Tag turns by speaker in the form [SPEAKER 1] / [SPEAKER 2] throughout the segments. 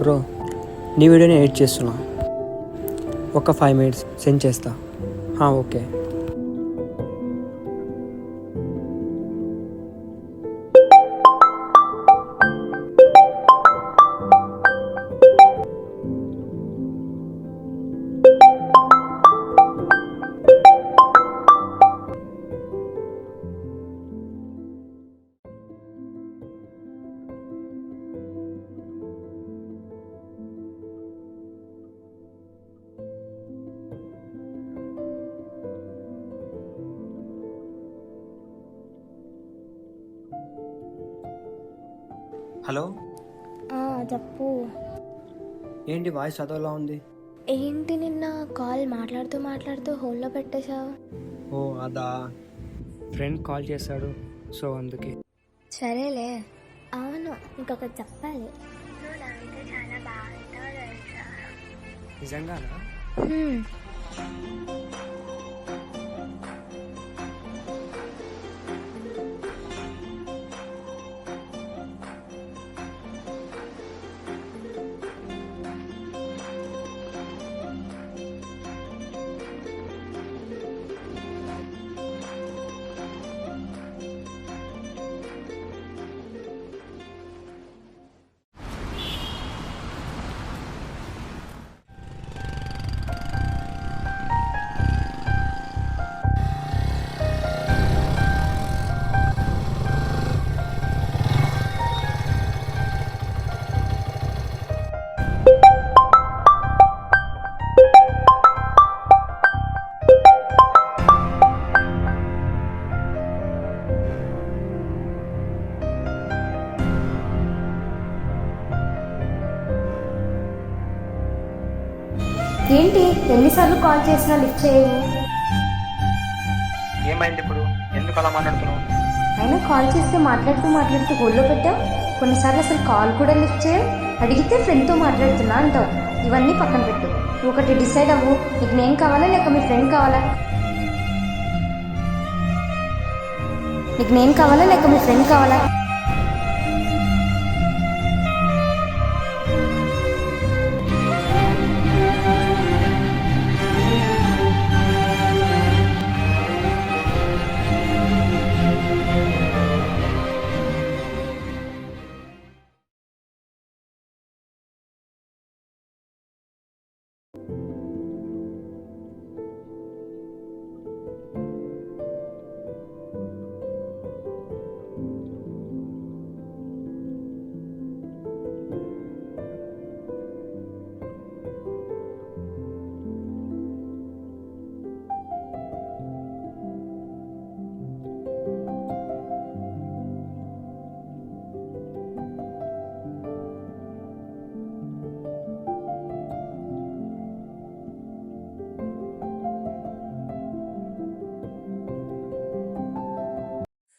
[SPEAKER 1] Bro, నీ వీడియోని edit చేస్తున్నా. ఒక 5 minutes సెండ్ చేస్తా. ఓకే. హలో,
[SPEAKER 2] చెప్పు.
[SPEAKER 1] ఏంటి వాయిస్ అదోలా ఉంది?
[SPEAKER 2] ఏంటి నిన్న కాల్ మాట్లాడుతూ హోల్లో పెట్టేశావు?
[SPEAKER 1] అదా, ఫ్రెండ్ కాల్ చేశాడు, సో అందుకే.
[SPEAKER 2] సరేలే. అవును, ఇంకొకటి చెప్పాలి. నువ్వు నవ్వితే చాలా బాగుంటావు తెలుసా?
[SPEAKER 1] నిజంగానా?
[SPEAKER 2] ఏంటి ఎన్నిసార్లు కాల్ చేసినా లిఫ్ట్ చేయవు?
[SPEAKER 1] ఏమైంది ఇప్పుడు? ఎందుకు అలా మాట్లాడుతున్నావు?
[SPEAKER 2] అయినా కాల్ చేస్తే మాట్లాడుతూ హోల్లో పెట్టావు. కొన్నిసార్లు అసలు కాల్ కూడా లిఫ్ట్ చేయవు. అడిగితే ఫ్రెండ్తో మాట్లాడుతున్నా అంటావు. ఇవన్నీ పక్కన పెట్టు. నువ్వు ఒకటి డిసైడ్ అవ్వు. నీకు నేను కావాలా లేక మీ ఫ్రెండ్ కావాలా? నీకు నేను కావాలా లేక మీ ఫ్రెండ్ కావాలా?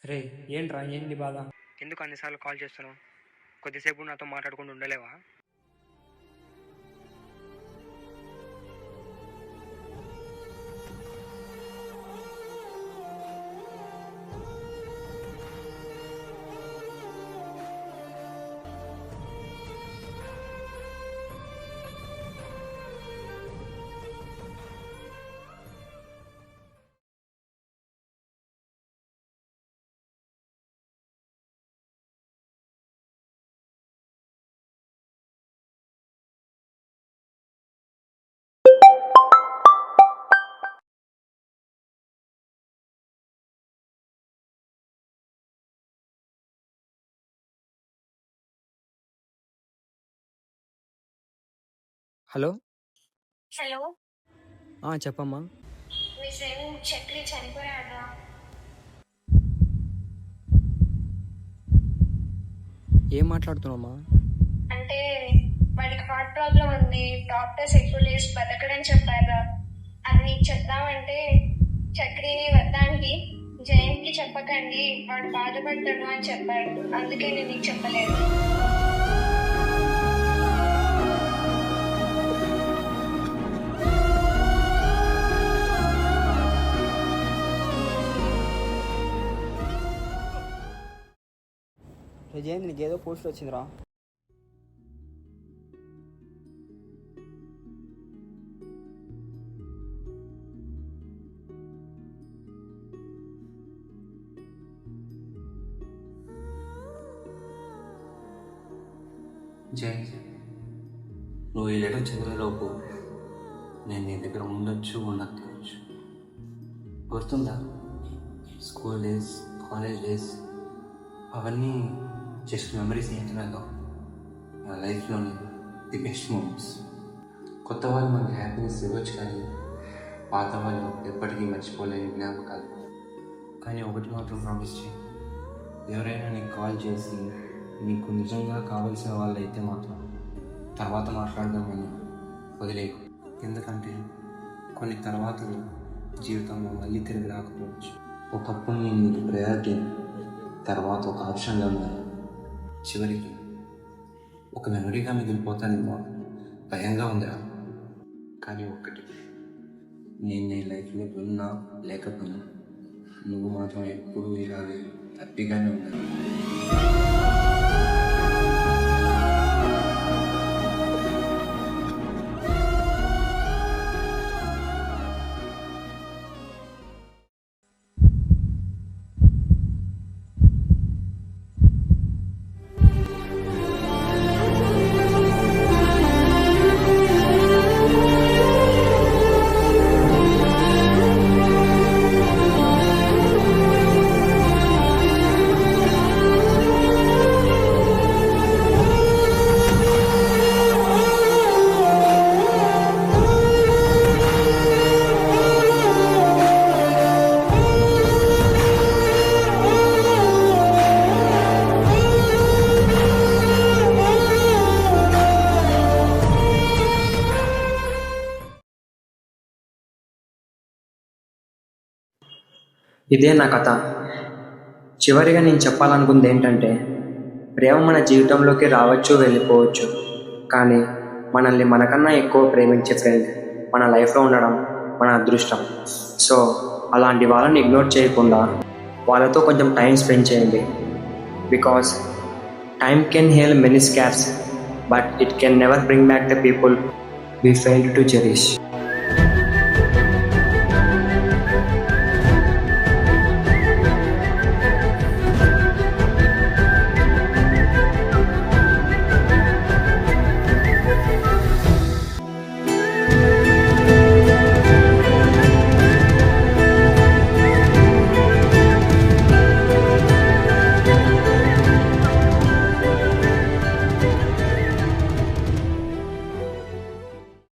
[SPEAKER 1] రే, ఏంట్రా, ఏంటి బాధ? ఎందుకు అన్నిసార్లు కాల్ చేస్తున్నావు? కొద్దిసేపు నాతో మాట్లాడుకుంటూ ఉండలేవా? హలో. చెప్పమ్మా.
[SPEAKER 2] మీ ఫ్రెండ్ చక్రి చనిపోయాడా?
[SPEAKER 1] ఏం మాట్లాడుతున్నావమ్మా?
[SPEAKER 2] అంటే వాడికి హార్ట్ ప్రాబ్లం ఉంది. డాక్టర్స్ ఎక్కువ డేస్ బతకడని చెప్పారా? అది నీకు చెప్దామంటే చక్రిని వద్దానికి జయంత్కి చెప్పకండి, వాడు బాధపడతాడు అని చెప్పాడు. అందుకే నేను నీకు చెప్పలేదు.
[SPEAKER 3] జయంత్ నీకేదో పోస్ట్ వచ్చిందిరా.
[SPEAKER 4] జై, నువ్వు ఈ లెటర్ చదివేలోపు నేను నీ దగ్గర ఉండొచ్చు ఉండకపోవచ్చు. గుర్తుందా స్కూల్ డేస్, కాలేజ్ డేస్, అవన్నీ జస్ట్ మెమరీస్ ఏంటనే కావు, నా లైఫ్లోని ది బెస్ట్ మూమెంట్స్. కొత్త వాళ్ళు మనకి హ్యాపీనెస్ ఇవ్వచ్చు, కానీ పాత వాళ్ళు ఎప్పటికీ మర్చిపోలేని జ్ఞాపకాలు. కానీ ఒకటి మాత్రం ప్రామిస్ చేయి, ఎవరైనా నీకు కాల్ చేసి నీకు నిజంగా కావాల్సిన వాళ్ళు అయితే మాత్రం తర్వాత మాట్లాడదామని వదిలేకు. ఎందుకంటే కొన్ని తర్వాతలు జీవితంలో మళ్ళీ తిరిగి రాకపోవచ్చు. ఒకప్పుడు నేను నీకు ప్రయారిటీ, తర్వాత ఒక ఆప్షన్గా ఉన్నాను, చివరికి ఒక మెమరీగా మిగిలిపోతానేమో భయంగా ఉందిరా. కానీ ఒక్కటి, నేను నీ లైఫ్లో ఉన్నా లేకపోయినా నువ్వు మాత్రం ఎప్పుడూ ఇలాగే హ్యాపీగానే ఉన్నాను.
[SPEAKER 1] ఇదే నా కథ. చివరిగా నేను చెప్పాలనుకుంది ఏంటంటే, ప్రేమ మన జీవితంలోకి రావచ్చు, వెళ్ళిపోవచ్చు, కానీ మనల్ని మనకన్నా ఎక్కువ ప్రేమించే ఫ్రెండ్ మన లైఫ్లో ఉండడం మన అదృష్టం. సో అలాంటి వాళ్ళని ఇగ్నోర్ చేయకుండా వాళ్ళతో కొంచెం టైం స్పెండ్ చేయండి. Because time can heal many scars, but it can never bring back the people we failed to cherish.